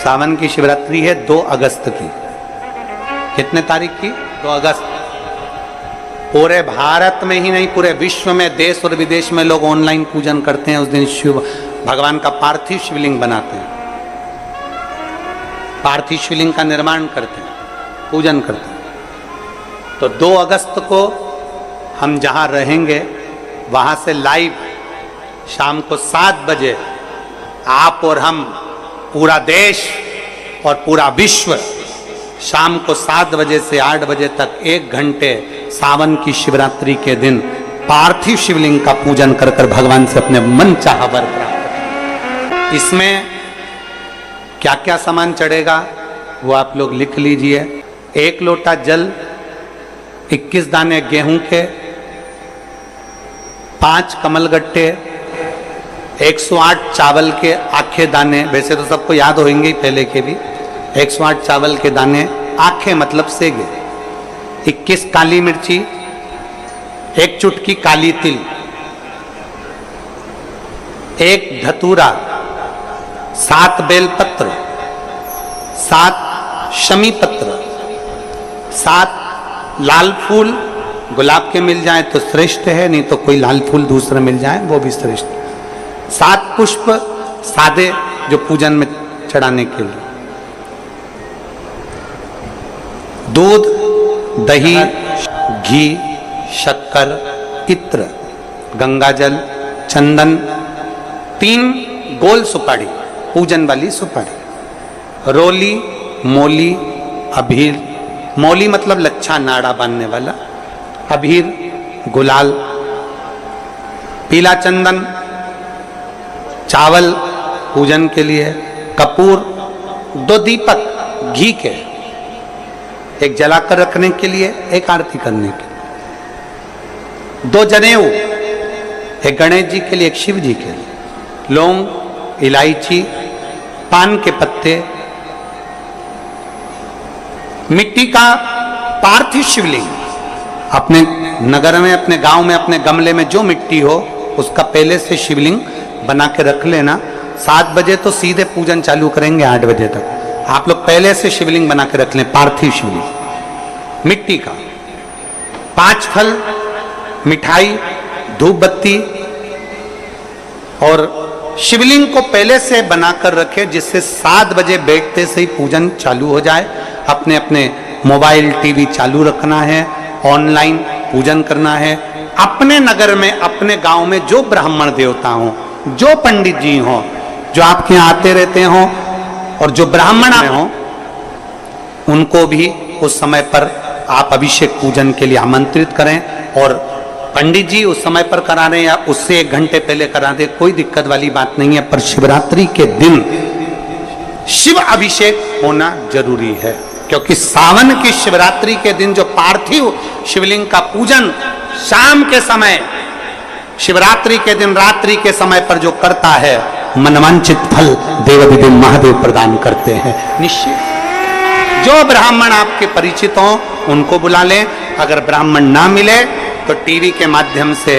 सावन की शिवरात्रि है 2 अगस्त की। कितने तारीख की? 2 अगस्त। पूरे भारत में ही नहीं, पूरे विश्व में, देश और विदेश में लोग ऑनलाइन पूजन करते हैं। उस दिन शिव भगवान का पार्थिव शिवलिंग बनाते हैं, पार्थिव शिवलिंग का निर्माण करते हैं, पूजन करते हैं। तो 2 अगस्त को हम जहां रहेंगे वहां से लाइव शाम को 7 बजे आप और हम, पूरा देश और पूरा विश्व, शाम को 7 बजे से 8 बजे तक 1 घंटे सावन की शिवरात्रि के दिन पार्थिव शिवलिंग का पूजन कर कर भगवान से अपने मन चाहा वर प्राप्त करें। इसमें क्या क्या सामान चढ़ेगा वो आप लोग लिख लीजिए। 1 लोटा जल, 21 दाने गेहूं के, 5 कमलगट्टे, 108 चावल के आखे दाने, वैसे तो सबको याद होंगे ही पहले के भी। 108 चावल के दाने, आखे मतलब सेगे, 21 काली मिर्ची, 1 चुटकी काली तिल, 1 धतूरा, 7 बेलपत्र, 7 शमी पत्र, 7 लाल फूल, गुलाब के मिल जाए तो श्रेष्ठ है, नहीं तो कोई लाल फूल दूसरा मिल जाए वो भी श्रेष्ठ। 7 पुष्प सादे जो पूजन में चढ़ाने के लिए, दूध, दही, घी, शक्कर, इत्र, गंगाजल, चंदन, 3 गोल सुपारी, पूजन वाली सुपारी, रोली, मोली, अबीर, मोली मतलब लच्छा नाड़ा बांधने वाला, अबीर, गुलाल, पीला चंदन, चावल पूजन के लिए, कपूर, 2 दीपक घी के, 1 जलाकर रखने के लिए, 1 आरती करने के लिए, 2 जनेऊ, 1 गणेश जी के लिए, 1 शिव जी के लिए, लौंग, इलायची, पान के पत्ते, मिट्टी का पार्थिव शिवलिंग। अपने नगर में, अपने गांव में, अपने गमले में जो मिट्टी हो उसका पहले से शिवलिंग बना के रख लेना। 7 बजे तो सीधे पूजन चालू करेंगे, 8 बजे तक आप लोग पहले से शिवलिंग बना के रख लें, पार्थिव शिवलिंग मिट्टी का। 5 फल, मिठाई, धूप बत्ती, और शिवलिंग को पहले से बनाकर रखे जिससे 7 बजे बैठते से ही पूजन चालू हो जाए। अपने अपने मोबाइल, टीवी चालू रखना है, ऑनलाइन पूजन करना है। अपने नगर में, अपने गांव में जो ब्राह्मण देवता हों, जो पंडित जी हों, जो आपके यहाँ आते रहते हों, और जो ब्राह्मण हों, उनको भी उस समय पर आप अभिषेक पूजन के लिए आमंत्रित करें। और पंडित जी उस समय पर करा रहे हैं या उससे 1 घंटे पहले करा दे, कोई दिक्कत वाली बात नहीं है। पर शिवरात्रि के दिन शिव अभिषेक होना जरूरी है, क्योंकि सावन की शिवरात्रि के दिन जो पार्थिव शिवलिंग का पूजन शाम के समय, शिवरात्रि के दिन रात्रि के समय पर जो करता है, मनवांचित फल देवदेव महादेव प्रदान करते हैं निश्चित। जो ब्राह्मण आपके परिचित हों उनको बुला लें। अगर ब्राह्मण ना मिले तो टीवी के माध्यम से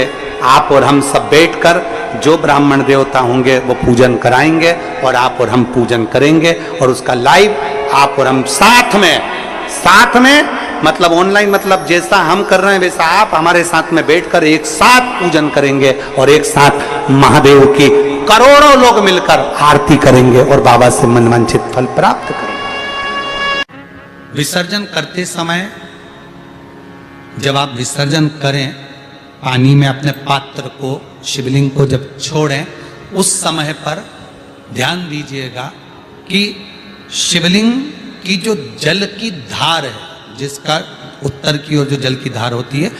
आप और हम सब बैठकर जो ब्राह्मण देवता होंगे वो पूजन कराएंगे, और आप और हम पूजन करेंगे, और उसका लाइव आप और हम साथ में मतलब ऑनलाइन, मतलब जैसा हम कर रहे हैं वैसा आप हमारे साथ में बैठकर एक साथ पूजन करेंगे, और एक साथ महादेव की करोड़ों लोग मिलकर आरती करेंगे और बाबा से मनवांछित फल प्राप्त करेंगे। विसर्जन करते समय जब आप विसर्जन करें, पानी में अपने पात्र को, शिवलिंग को जब छोड़ें, उस समय पर ध्यान दीजिएगा कि शिवलिंग की जो जल की धार है, जिसका उत्तर की ओर जो जल की धार होती है,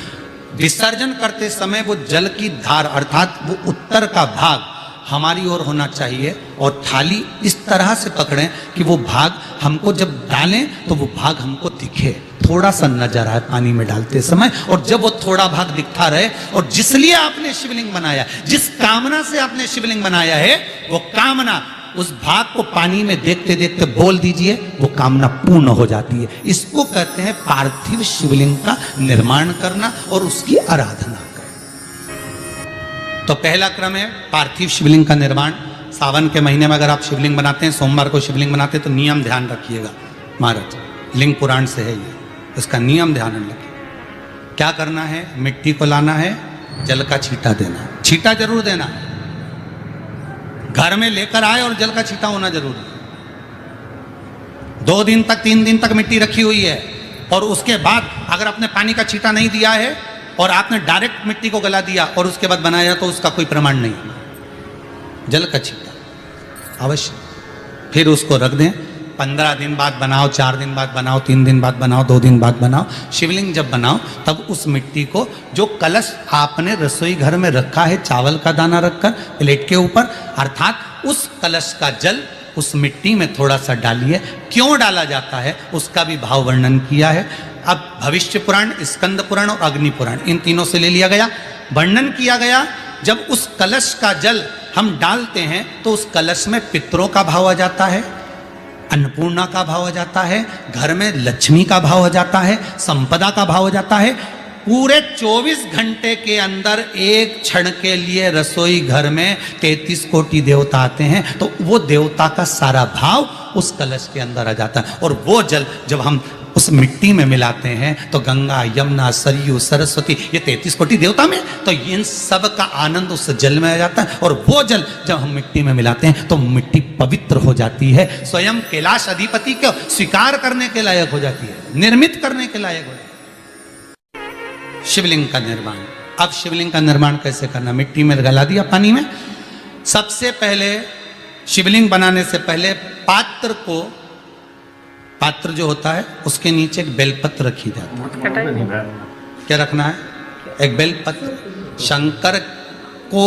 विसर्जन करते समय वो जल की धार अर्थात वो उत्तर का भाग हमारी ओर होना चाहिए, और थाली इस तरह से पकड़ें कि वो भाग हमको जब डालें तो वो भाग हमको दिखे, थोड़ा सा नजर आए पानी में डालते समय। और जब वो थोड़ा भाग दिखता रहे, और जिसलिए आपने शिवलिंग बनाया, जिस कामना से आपने शिवलिंग बनाया है, वो कामना उस भाग को पानी में देखते देखते बोल दीजिए, वो कामना पूर्ण हो जाती है। इसको कहते हैं पार्थिव शिवलिंग का निर्माण करना और उसकी आराधना करना। तो पहला क्रम है पार्थिव शिवलिंग का निर्माण। सावन के महीने में अगर आप शिवलिंग बनाते हैं, सोमवार को शिवलिंग बनाते हैं, तो नियम ध्यान रखिएगा महाराज, लिंग पुराण से है ये, इसका नियम ध्यान रखिए। क्या करना है, मिट्टी को लाना है, जल का छींटा देना, छींटा जरूर देना, घर में लेकर आए और जल का छींटा होना जरूरी है। 2 दिन तक 3 दिन तक मिट्टी रखी हुई है और उसके बाद अगर आपने पानी का छींटा नहीं दिया है और आपने डायरेक्ट मिट्टी को गला दिया और उसके बाद बनाया, तो उसका कोई प्रमाण नहीं। जल का छींटा अवश्य, फिर उसको रख दें। 15 दिन बाद बनाओ, 4 दिन बाद बनाओ, 3 दिन बाद बनाओ, 2 दिन बाद बनाओ। शिवलिंग जब बनाओ तब उस मिट्टी को, जो कलश आपने रसोई घर में रखा है चावल का दाना रखकर प्लेट के ऊपर, अर्थात उस कलश का जल उस मिट्टी में थोड़ा सा डालिए। क्यों डाला जाता है उसका भी भाव वर्णन किया है। अब भविष्य पुराण, स्कंद पुराण और अग्नि पुराण, इन तीनों से ले लिया गया, वर्णन किया गया। जब उस कलश का जल हम डालते हैं तो उस कलश में पितरों का भाव आ जाता है, अन्नपूर्णा का भाव आ जाता है, घर में लक्ष्मी का भाव आ जाता है, संपदा का भाव आ जाता है। पूरे 24 घंटे के अंदर एक क्षण के लिए रसोई घर में 33 कोटि देवता आते हैं, तो वो देवता का सारा भाव उस कलश के अंदर आ जाता है। और वो जल जब हम उस मिट्टी में मिलाते हैं तो गंगा, यमुना, सरयू, सरस्वती, ये 33 कोटि देवता में, तो इन सब का आनंद उस जल में आ जाता है। और वो जल जब हम मिट्टी में मिलाते हैं तो मिट्टी पवित्र हो जाती है, स्वयं कैलाश अधिपति को स्वीकार करने के लायक हो जाती है, निर्मित करने के लायक हो जाती है। शिवलिंग का निर्माण, अब शिवलिंग का निर्माण कैसे करना, मिट्टी में गला दिया पानी में। सबसे पहले शिवलिंग बनाने से पहले पात्र जो होता है उसके नीचे एक बेलपत्र रखी जाती है। क्या रखना है, एक बेलपत्र। शंकर को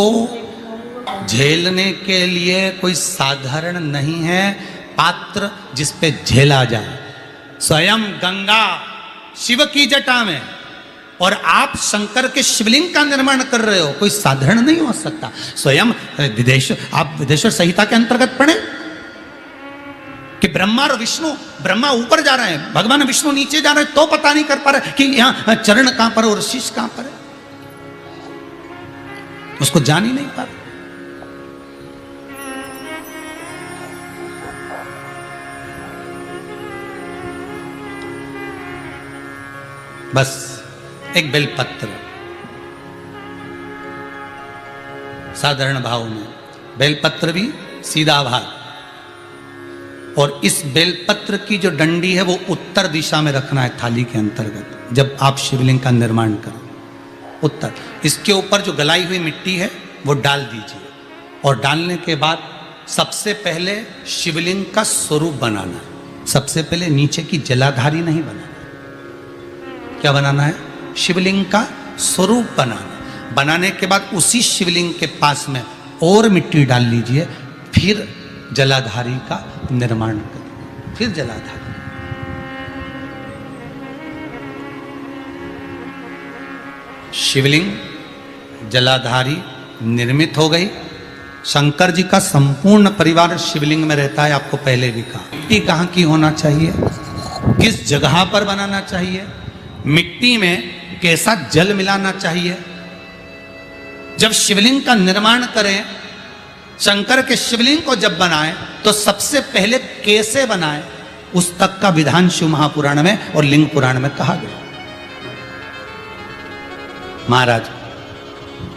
झेलने के लिए कोई साधारण नहीं है पात्र जिस पे झेला जाए। स्वयं गंगा शिव की जटा में, और आप शंकर के शिवलिंग का निर्माण कर रहे हो, कोई साधारण नहीं हो सकता। स्वयं आप विदेश्वर संहिता के अंतर्गत पढ़े कि ब्रह्मा और विष्णु, ब्रह्मा ऊपर जा रहे हैं, भगवान विष्णु नीचे जा रहे हैं, तो पता नहीं कर पा रहे कि यहां चरण कहां पर और शीश कहां पर है, उसको जान ही नहीं पा रहे। बस एक बेलपत्र, साधारण भाव में बेलपत्र भी सीधा भाग, और इस बेलपत्र की जो डंडी है वो उत्तर दिशा में रखना है थाली के अंतर्गत। जब आप शिवलिंग का निर्माण करें उत्तर, इसके ऊपर जो गलाई हुई मिट्टी है वो डाल दीजिए, और डालने के बाद सबसे पहले शिवलिंग का स्वरूप बनाना है। सबसे पहले नीचे की जलाधारी नहीं बनाना, क्या बनाना है, शिवलिंग का स्वरूप बनाना। बनाने के बाद उसी शिवलिंग के पास में और मिट्टी डाल लीजिए, फिर जलाधारी का निर्माण करिए, फिर जलाधारी। शिवलिंग जलाधारी निर्मित हो गई। शंकर जी का संपूर्ण परिवार शिवलिंग में रहता है, आपको पहले भी कहा। मिट्टी कहाँ की होना चाहिए, किस जगह पर बनाना चाहिए, मिट्टी में कैसा जल मिलाना चाहिए। जब शिवलिंग का निर्माण करें, शंकर के शिवलिंग को जब बनाएं, तो सबसे पहले कैसे बनाएं उस तक का विधान शिव महापुराण में और लिंग पुराण में कहा गया। महाराज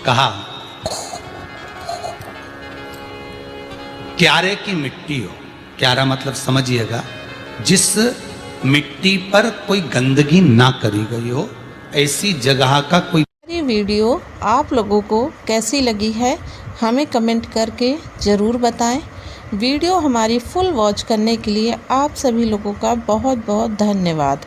कहा, क्यारे की मिट्टी हो, क्यारा मतलब समझिएगा जिस मिट्टी पर कोई गंदगी ना करी गई हो, ऐसी जगह का कोई। ये वीडियो आप लोगों को कैसी लगी है हमें कमेंट करके ज़रूर बताएं। वीडियो हमारी फुल वॉच करने के लिए आप सभी लोगों का बहुत बहुत धन्यवाद।